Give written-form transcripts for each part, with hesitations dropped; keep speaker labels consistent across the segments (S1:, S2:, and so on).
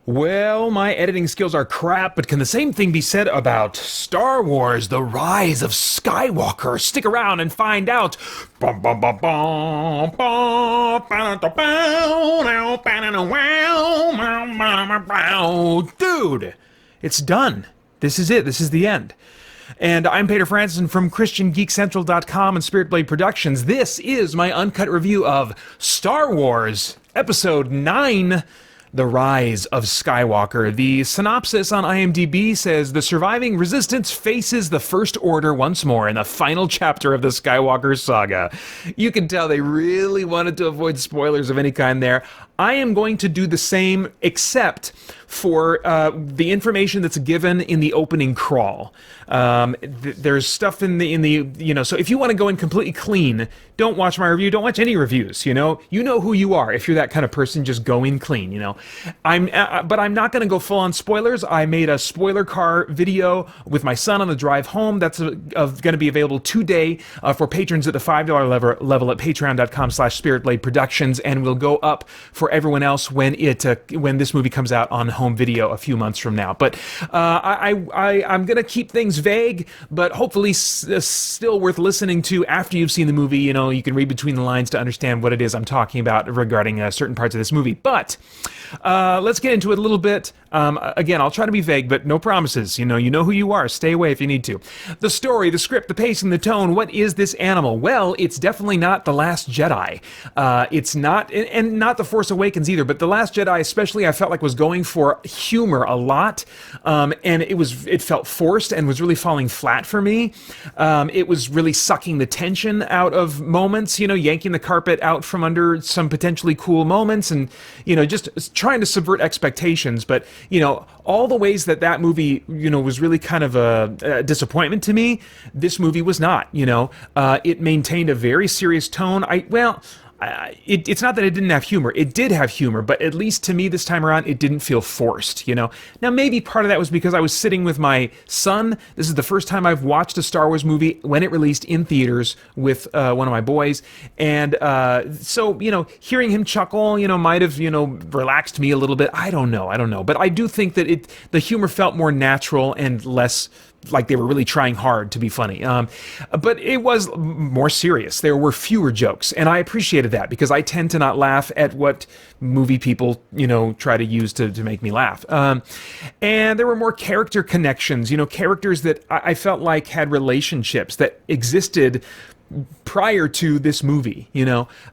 S1: Well, my editing skills are crap, but can the same thing be said about Star Wars: The Rise of Skywalker? Stick around and find out. Dude, it's done. This is it. This is the end. And I'm Peter Francis from christiangeekcentral.com and Spirit Blade Productions. This is my uncut review of Star Wars Episode 9, The Rise of Skywalker. The synopsis on IMDb says, the surviving resistance faces the First Order once more in the final chapter of the Skywalker saga. You can tell they really wanted to avoid spoilers of any kind there. I am going to do the same, except for the information that's given in the opening crawl. There's stuff in the so if you want to go in completely clean, don't watch my review, don't watch any reviews, you know who you are. If you're that kind of person, just go in clean, but I'm not going to go full on spoilers. I made a spoiler car video with my son on the drive home. That's going to be available today for patrons at the $5 level at patreon.com/spiritblade productions, and will go up for everyone else when this movie comes out on home video a few months from now. But I'm going to keep things vague, but hopefully still worth listening to after you've seen the movie. You can read between the lines to understand what it is I'm talking about regarding certain parts of this movie. But let's get into it a little bit. Again, I'll try to be vague, but no promises. You know who you are. Stay away if you need to. The story, the script, the pacing, the tone. What is this animal? Well, it's definitely not The Last Jedi. It's not, and not The Force Awakens either, but The Last Jedi especially, I felt like was going for humor a lot, and it felt forced and was really falling flat for me. It was really sucking the tension out of moments, yanking the carpet out from under some potentially cool moments, and just trying to subvert expectations. But all the ways that movie was really kind of a disappointment to me, this movie was not. It maintained a very serious tone. It's not that it didn't have humor. It did have humor, but at least to me this time around, it didn't feel forced, Now, maybe part of that was because I was sitting with my son. This is the first time I've watched a Star Wars movie when it released in theaters with one of my boys. And so, hearing him chuckle, might have, relaxed me a little bit. I don't know. But I do think that the humor felt more natural and less like they were really trying hard to be funny. But it was more serious. There were fewer jokes, and I appreciated that because I tend to not laugh at what movie people, try to use to make me laugh. And there were more character connections, characters that I felt like had relationships that existed prior to this movie.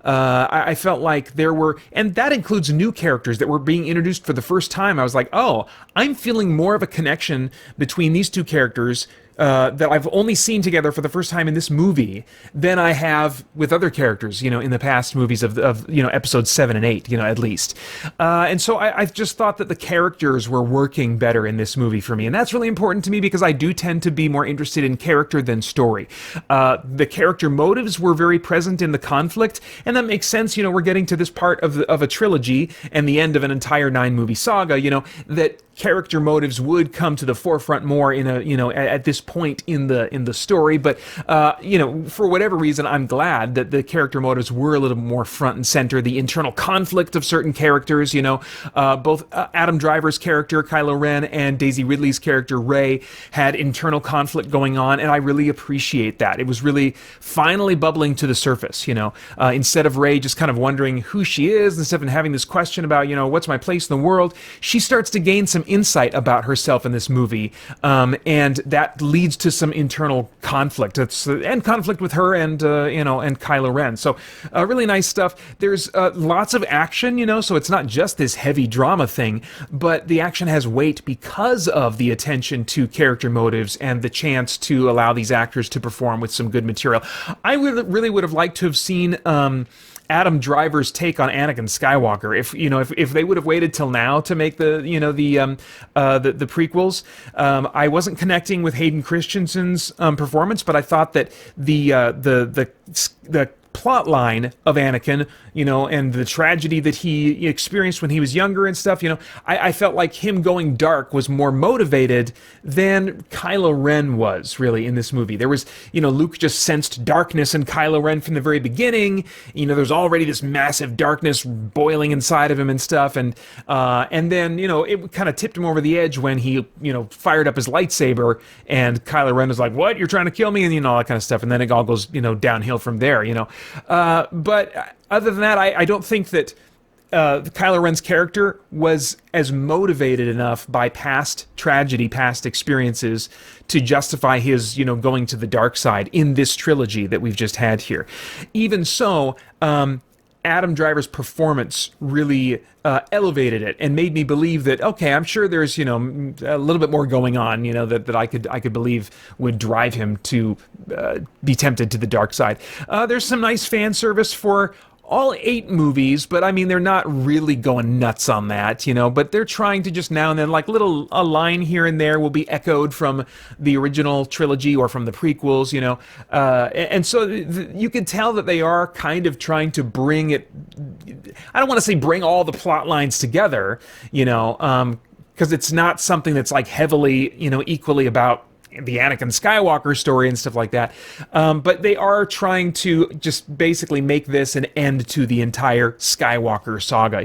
S1: I felt like there were, and that includes new characters that were being introduced for the first time. I was like, oh, I'm feeling more of a connection between these two characters that I've only seen together for the first time in this movie than I have with other characters, in the past movies of episodes 7 and 8, at least. And so I just thought that the characters were working better in this movie for me. And that's really important to me because I do tend to be more interested in character than story. The character motives were very present in the conflict, and that makes sense. We're getting to this part of a trilogy and the end of an entire 9-movie saga, that character motives would come to the forefront more in at this point in the story. But for whatever reason, I'm glad that the character motives were a little more front and center. The internal conflict of certain characters, both Adam Driver's character Kylo Ren and Daisy Ridley's character Rey had internal conflict going on, and I really appreciate that. It was really finally bubbling to the surface. Instead of Rey just kind of wondering who she is, instead of having this question about what's my place in the world, she starts to gain some insight about herself in this movie, and that leads to some internal conflict. And conflict with her and Kylo Ren. So really nice stuff. There's lots of action, so it's not just this heavy drama thing, but the action has weight because of the attention to character motives and the chance to allow these actors to perform with some good material. I really would have liked to have seen Adam Driver's take on Anakin Skywalker. If they would have waited till now to make the prequels, I wasn't connecting with Hayden Christensen's performance, but I thought that the plot line of Anakin, and the tragedy that he experienced when he was younger and stuff, I felt like him going dark was more motivated than Kylo Ren was, really, in this movie. There was, Luke just sensed darkness in Kylo Ren from the very beginning. There's already this massive darkness boiling inside of him and stuff, and then, it kind of tipped him over the edge when he, fired up his lightsaber, and Kylo Ren was like, "What? You're trying to kill me?" And, all that kind of stuff, and then it all goes, downhill from there, But other than that, I don't think that Kylo Ren's character was as motivated enough by past tragedy, past experiences, to justify his, going to the dark side in this trilogy that we've just had here. Even so, Adam Driver's performance really elevated it and made me believe that, okay, I'm sure there's, a little bit more going on, that I could believe would drive him to be tempted to the dark side. There's some nice fan service for all 8 movies, but I mean, they're not really going nuts on that, but they're trying to just now and then, like a line here and there will be echoed from the original trilogy or from the prequels, and so you can tell that they are kind of trying to bring it, I don't want to say bring all the plot lines together, because it's not something that's like heavily, equally about the Anakin Skywalker story and stuff like that. But they are trying to just basically make this an end to the entire Skywalker saga,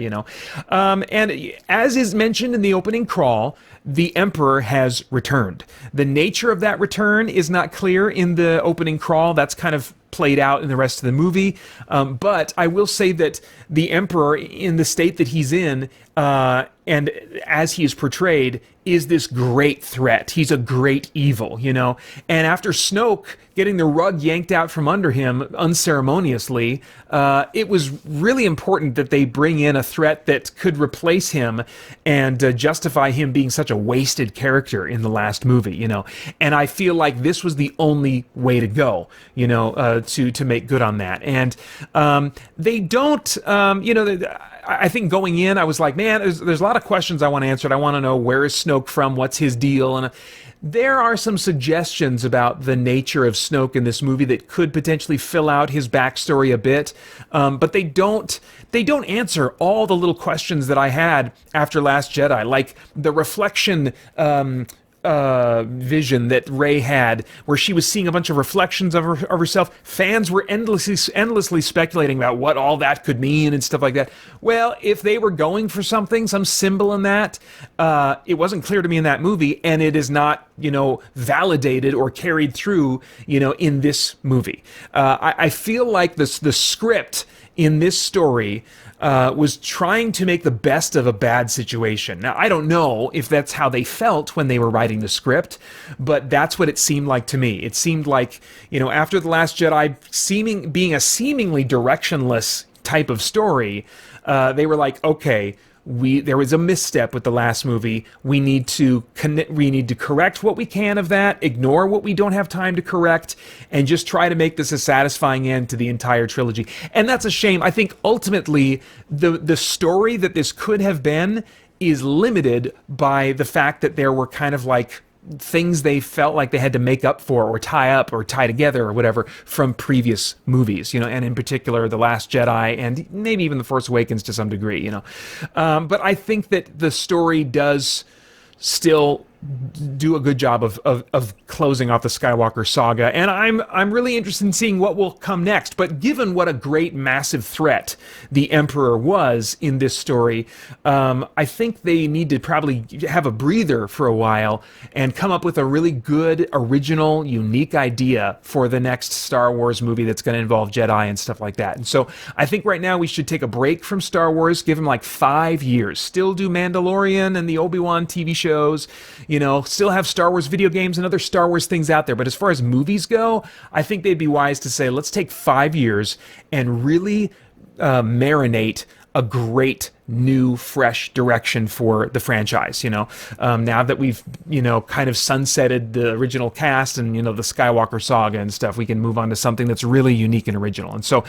S1: And as is mentioned in the opening crawl, the Emperor has returned. The nature of that return is not clear in the opening crawl. That's kind of played out in the rest of the movie. But I will say that the Emperor, in the state that he's in, and as he is portrayed, is this great threat. He's a great evil, And after Snoke getting the rug yanked out from under him unceremoniously, it was really important that they bring in a threat that could replace him and justify him being such a wasted character in the last movie, And I feel like this was the only way to go, to make good on that. And they don't, I think going in, I was like, man, there's a lot of questions I want answered. I want to know, where is Snoke from? What's his deal? And there are some suggestions about the nature of Snoke in this movie that could potentially fill out his backstory a bit, but they don't answer all the little questions that I had after Last Jedi, like the reflection vision that Rey had, where she was seeing a bunch of reflections of herself. Fans were endlessly speculating about what all that could mean and stuff like that. Well, if they were going for something, some symbol in that, it wasn't clear to me in that movie, and it is not, validated or carried through, in this movie. I feel like the script in this story was trying to make the best of a bad situation. Now, I don't know if that's how they felt when they were writing the script, but that's what it seemed like to me. It seemed like, after The Last Jedi being a seemingly directionless type of story, they were like, okay, there was a misstep with the last movie. We need to correct what we can of that, ignore what we don't have time to correct, and just try to make this a satisfying end to the entire trilogy. And that's a shame. I think ultimately the story that this could have been is limited by the fact that there were kind of like things they felt like they had to make up for or tie together or whatever from previous movies, and in particular The Last Jedi and maybe even The Force Awakens to some degree, But I think that the story does still do a good job of closing off the Skywalker saga, and I'm really interested in seeing what will come next. But given what a great, massive threat the Emperor was in this story, I think they need to probably have a breather for a while and come up with a really good, original, unique idea for the next Star Wars movie that's going to involve Jedi and stuff like that. And so I think right now we should take a break from Star Wars, give them like 5 years, still do Mandalorian and the Obi-Wan TV shows, still have Star Wars video games and other Star Wars things out there. But as far as movies go, I think they'd be wise to say, let's take 5 years and really marinate a great new, fresh direction for the franchise. Now that we've kind of sunsetted the original cast and the Skywalker saga and stuff, we can move on to something that's really unique and original. And so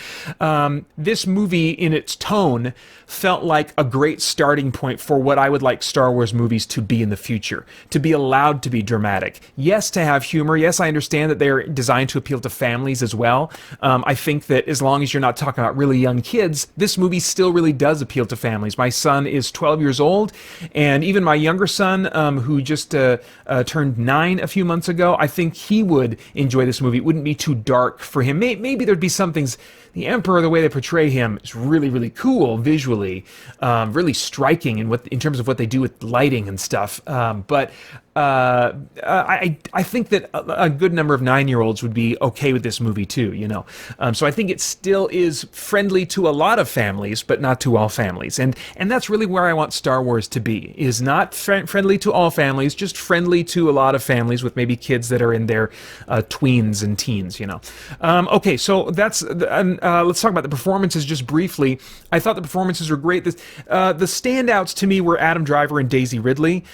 S1: this movie, in its tone, felt like a great starting point for what I would like Star Wars movies to be in the future, to be allowed to be dramatic. Yes, to have humor. Yes, I understand that they're designed to appeal to families as well. I think that as long as you're not talking about really young kids, this movie still really does appeal to families. My son is 12 years old, and even my younger son, who just turned 9 a few months ago, I think he would enjoy this movie. It wouldn't be too dark for him. Maybe there'd be some things. The Emperor, the way they portray him, is really, really cool visually, really striking in terms of what they do with lighting and stuff. But I think that a good number of 9-year-olds would be okay with this movie too. So I think it still is friendly to a lot of families, but not to all families. And that's really where I want Star Wars to be. Is not friendly to all families, just friendly to a lot of families with maybe kids that are in their tweens and teens. Okay, so that's. Let's talk about the performances just briefly. I thought the performances were great. The standouts to me were Adam Driver and Daisy Ridley.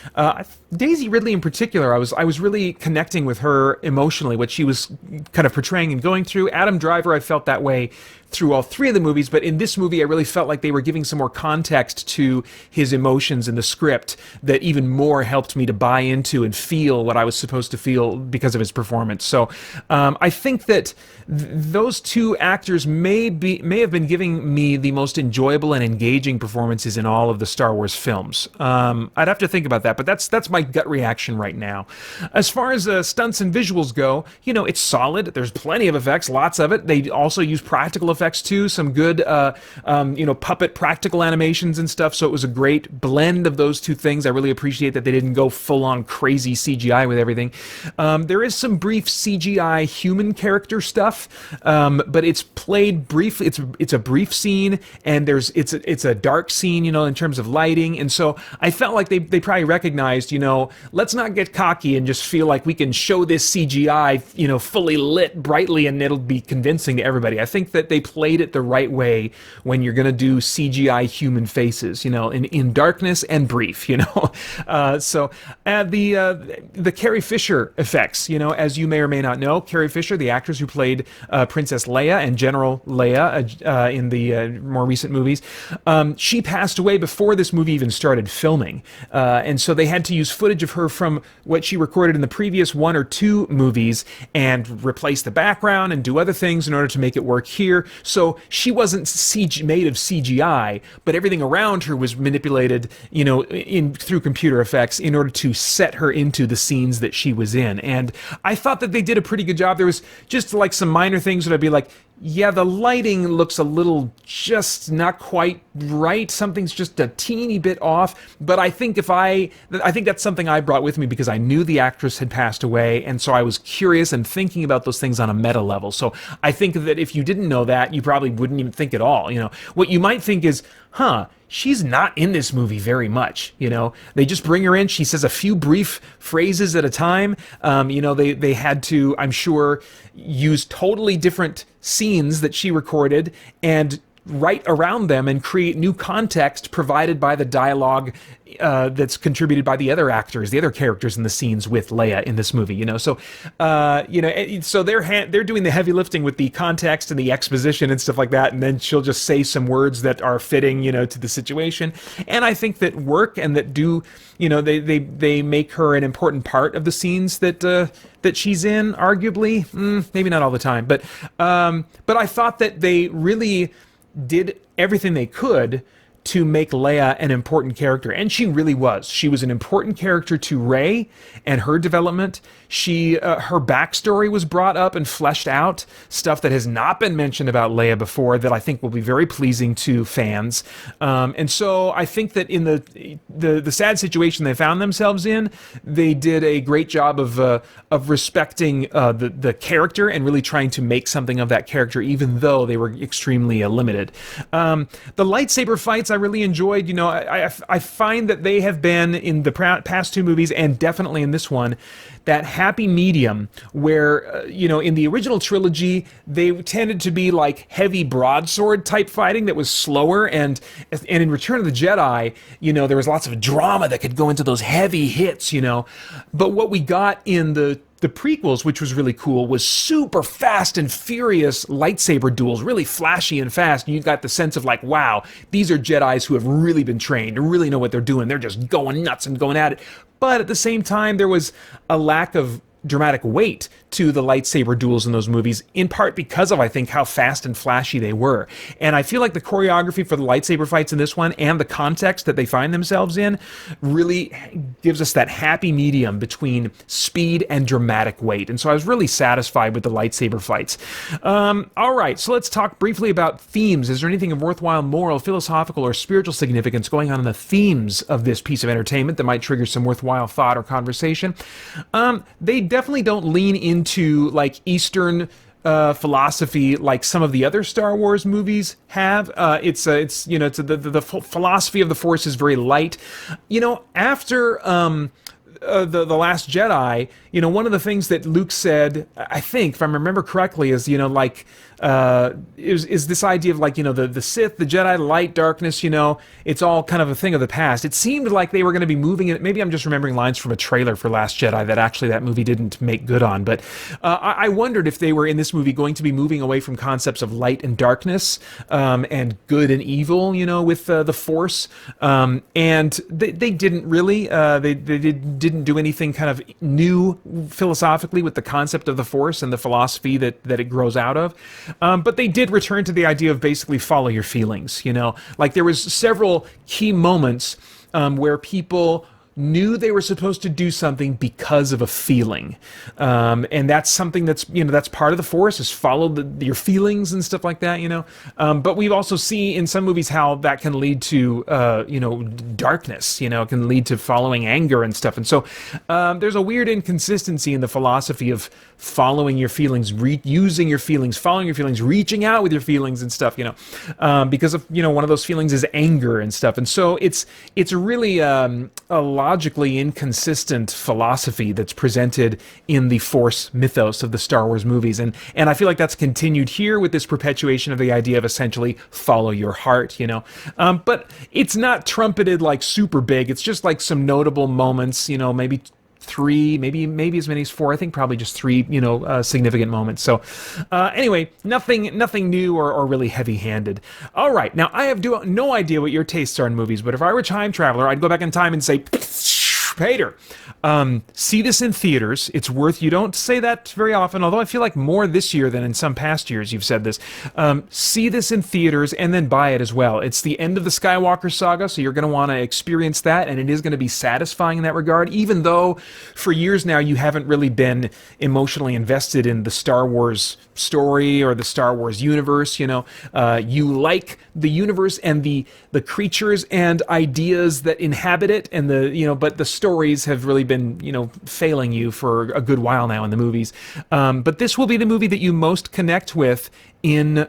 S1: Daisy Ridley in particular, I was really connecting with her emotionally, what she was kind of portraying and going through. Adam Driver, I felt that way through all 3 of the movies, but in this movie I really felt like they were giving some more context to his emotions in the script that even more helped me to buy into and feel what I was supposed to feel because of his performance. So I think that those 2 actors may have been giving me the most enjoyable and engaging performances in all of the Star Wars films. I'd have to think about that, but that's my gut reaction right now. As far as stunts and visuals go, it's solid. There's plenty of effects, lots of it. They also use practical effects too, some good puppet practical animations and stuff, so it was a great blend of those 2 things. I really appreciate that they didn't go full-on crazy CGI with everything. There is some brief CGI human character stuff, but it's played briefly. It's a brief scene, and it's a dark scene, in terms of lighting, and so I felt like they probably recognized, let's not get cocky and just feel like we can show this CGI, fully lit brightly and it'll be convincing to everybody. I think that they played it the right way when you're going to do CGI human faces, in darkness and brief, So the Carrie Fisher effects, as you may or may not know, Carrie Fisher, the actress who played Princess Leia and General Leia in the more recent movies, she passed away before this movie even started filming, and so they had to use footage of her from what she recorded in the previous 1 or 2 movies and replace the background and do other things in order to make it work here. So she wasn't made of CGI, but everything around her was manipulated, through computer effects in order to set her into the scenes that she was in. And I thought that they did a pretty good job. There was just like some minor things that I'd be like, yeah, the lighting looks a little just not quite right. Something's just a teeny bit off. But I think I think that's something I brought with me because I knew the actress had passed away, and so I was curious and thinking about those things on a meta level. So I think that if you didn't know that, you probably wouldn't even think at all. What you might think is, she's not in this movie very much. They just bring her in. She says a few brief phrases at a time. They had to, I'm sure, use totally different scenes that she recorded and write around them and create new context provided by the dialogue that's contributed by the other actors, the other characters in the scenes with Leia in this movie. So they're doing the heavy lifting with the context and the exposition and stuff like that, and then she'll just say some words that are fitting, to the situation. And I think that work and that do, they make her an important part of the scenes that she's in. Arguably, maybe not all the time, but I thought that they really did everything they could to make Leia an important character, and she really was. She was an important character to Rey and her development. Her backstory was brought up and fleshed out, stuff that has not been mentioned about Leia before that I think will be very pleasing to fans. And so I think that in the sad situation they found themselves in, they did a great job of respecting the character and really trying to make something of that character, even though they were extremely limited. The lightsaber fights fights I really enjoyed. You know, I find that they have been in the past two movies, and definitely in this one, that happy medium where, you know, in the original trilogy, they tended to be like heavy broadsword type fighting that was slower, and in Return of the Jedi, you know, there was lots of drama that could go into those heavy hits, you know. But what we got in the prequels, which was really cool, was super fast and furious lightsaber duels, really flashy and fast. And you got the sense of like, wow, these are Jedis who have really been trained and really know what they're doing. They're just going nuts and going at it. But at the same time, there was a lack of dramatic weight to the lightsaber duels in those movies, in part because of, I think, how fast and flashy they were. And I feel like the choreography for the lightsaber fights in this one and the context that they find themselves in really gives us that happy medium between speed and dramatic weight. And so I was really satisfied with the lightsaber fights. All right, so let's talk briefly about themes. Is there anything of worthwhile moral, philosophical, or spiritual significance going on in the themes of this piece of entertainment that might trigger some worthwhile thought or conversation? They definitely don't lean into like Eastern philosophy like some of the other Star Wars movies have. It's you know, it's the philosophy of the Force is very light. You know, after the Last Jedi, you know, one of the things that Luke said, I think, if I remember correctly, is, you know, like, is this idea of like, you know, the Sith, the Jedi, light, darkness, you know, it's all kind of a thing of the past. It seemed like they were going to be moving it. Maybe I'm just remembering lines from a trailer for Last Jedi that actually that movie didn't make good on. But I wondered if they were in this movie going to be moving away from concepts of light and darkness, and good and evil, you know, with the Force. And they didn't really. They didn't do anything kind of new philosophically with the concept of the Force and the philosophy that it grows out of. But they did return to the idea of basically follow your feelings, you know. Like there was several key moments where people knew they were supposed to do something because of a feeling. And that's something that's, you know, that's part of the Force, is follow your feelings and stuff like that, you know. But we've also seen in some movies how that can lead to, you know, darkness, you know, it can lead to following anger and stuff. And so there's a weird inconsistency in the philosophy of following your feelings, using your feelings, following your feelings, reaching out with your feelings and stuff, you know, because of, you know, one of those feelings is anger and stuff. And so it's really a logically inconsistent philosophy that's presented in the Force mythos of the Star Wars movies. And I feel like that's continued here with this perpetuation of the idea of essentially follow your heart, you know. But it's not trumpeted like super big. It's just like some notable moments, you know, maybe three, maybe as many as four. I think probably just three, you know, significant moments. So anyway, nothing new or really heavy-handed. All right, now I have no idea what your tastes are in movies, but if I were a time traveler, I'd go back in time and say, Peter, see this in theaters. It's worth, you don't say that very often, although I feel like more this year than in some past years you've said this. See this in theaters and then buy it as well. It's the end of the Skywalker saga, so you're going to want to experience that, and it is going to be satisfying in that regard, even though for years now you haven't really been emotionally invested in the Star Wars story or the Star Wars universe, you know. You like the universe and the creatures and ideas that inhabit it, and but the stories have really been, you know, failing you for a good while now in the movies. But this will be the movie that you most connect with in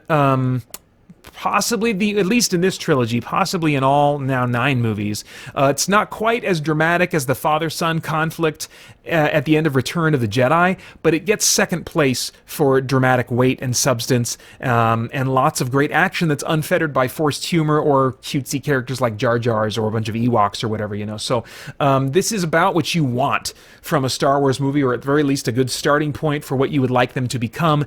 S1: possibly at least in this trilogy, possibly in all now 9 movies. It's not quite as dramatic as the father-son conflict at the end of Return of the Jedi, but it gets second place for dramatic weight and substance, and lots of great action that's unfettered by forced humor or cutesy characters like Jar Jars or a bunch of Ewoks or whatever, you know. So this is about what you want from a Star Wars movie, or at the very least a good starting point for what you would like them to become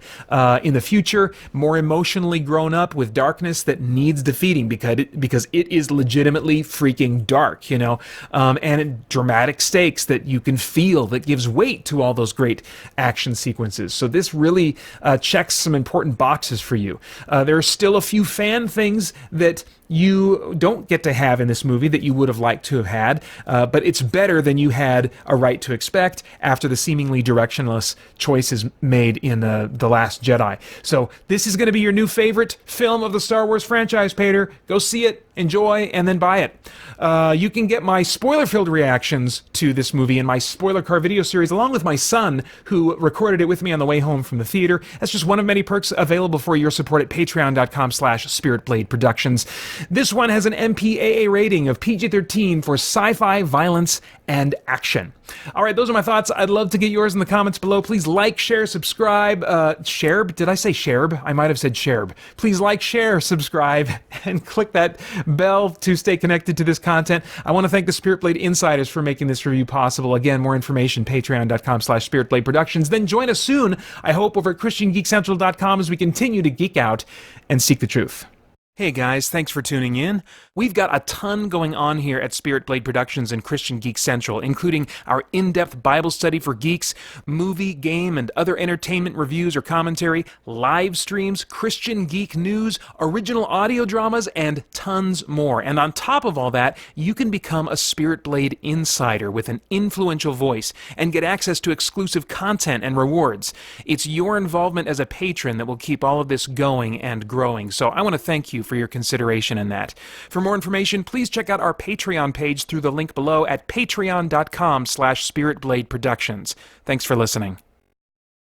S1: in the future, more emotionally grown up with darkness that needs defeating because it is legitimately freaking dark, you know, and dramatic stakes that you can feel, that gives weight to all those great action sequences. So this really checks some important boxes for you. There are still a few fan things that you don't get to have in this movie that you would have liked to have had, but it's better than you had a right to expect after the seemingly directionless choices made in The Last Jedi. So this is going to be your new favorite film of the Star Star Wars franchise, Pater. Go see it, enjoy, and then buy it. You can get my spoiler-filled reactions to this movie in my spoiler car video series, along with my son, who recorded it with me on the way home from the theater. That's just one of many perks available for your support at patreon.com/spiritbladeproductions. This one has an MPAA rating of PG-13 for sci-fi, violence, and action. All right, those are my thoughts. I'd love to get yours in the comments below. Please like, share, subscribe. Sherb? Did I say Sherb? I might have said Sherb. Please like, share, subscribe, and click that bell to stay connected to this content. I want to thank the Spirit Blade Insiders for making this review possible. Again, more information, patreon.com/spiritbladeproductions. Then join us soon, I hope, over at christiangeekcentral.com as we continue to geek out and seek the truth. Hey guys, thanks for tuning in. We've got a ton going on here at Spirit Blade Productions and Christian Geek Central, including our in-depth Bible study for geeks, movie, game, and other entertainment reviews or commentary, live streams, Christian geek news, original audio dramas, and tons more. And on top of all that, you can become a Spirit Blade insider with an influential voice and get access to exclusive content and rewards. It's your involvement as a patron that will keep all of this going and growing, so I want to thank you for your consideration in that. For more information, please check out our Patreon page through the link below at patreon.com/spiritbladeproductions. Thanks for listening.